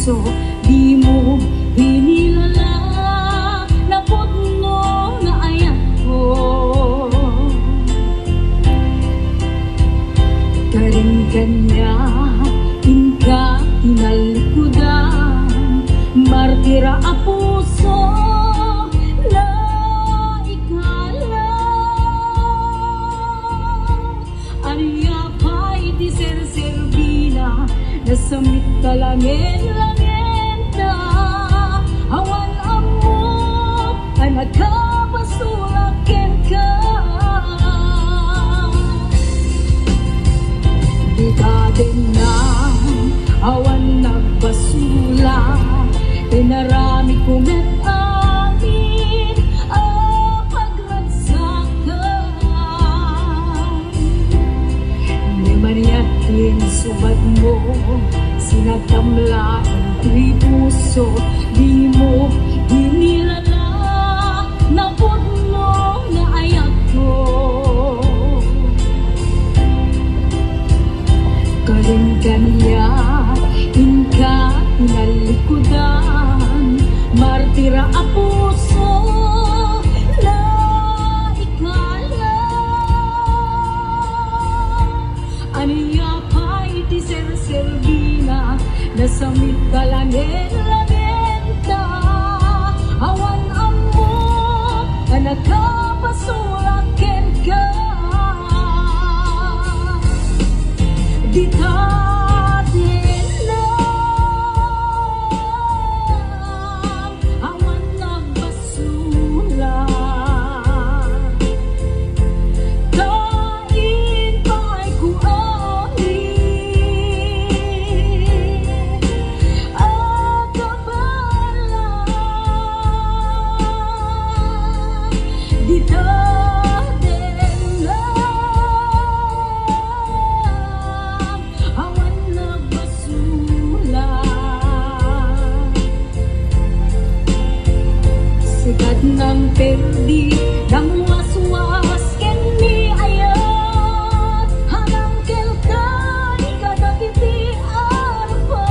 puso, di mo hinilala na putno na ayak ko. Karing kanya inka tinalikudan, martira a puso na ikala. Aniya pa'y di ser-serbina, nasamit talangin-langin na awan amo ang nagkapasulakin ka. Di ka din na awan nagbasula, tinarami kong at-amin ang pagragsakan. Di maniyakin subad mo, sinatamla ang tuy puso, di mo hinilala na putno na ayak ko. Kaling kanya inka tinalikudan, martira a puso na ikala. Aniya pa'y di ser-serbina, nasamit talangin-langin ka, awan amo na nagkapasulakin ka. Di ka din lang awan nagbasula, kain pa'y kuangin at kabala. Di ka din lang awan nagbasula. Sikat ng perdi, ng waswas ken mi ayat, hanang kelkay kadagiti arpaan.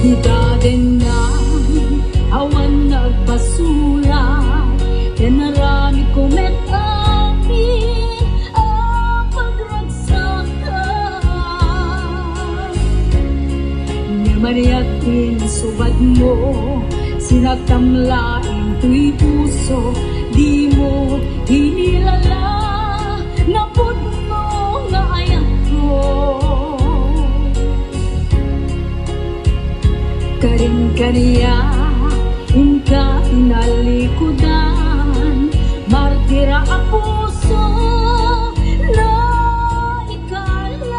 Di ka din na awan nagbasula, tinarami kong at-amin ang pagragsakan. Di maniyakin subad mo, sinatamlaing tuy puso, di mo hinilala na putno nga ayak ko. Karing kaniya inka tinalikudan, martira a puso na ikalan.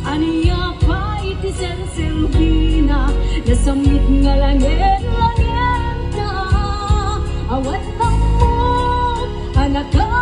Aniya pa'y ti ser-serbina, nasamit nga langin-langin ka, awan amo anak ka.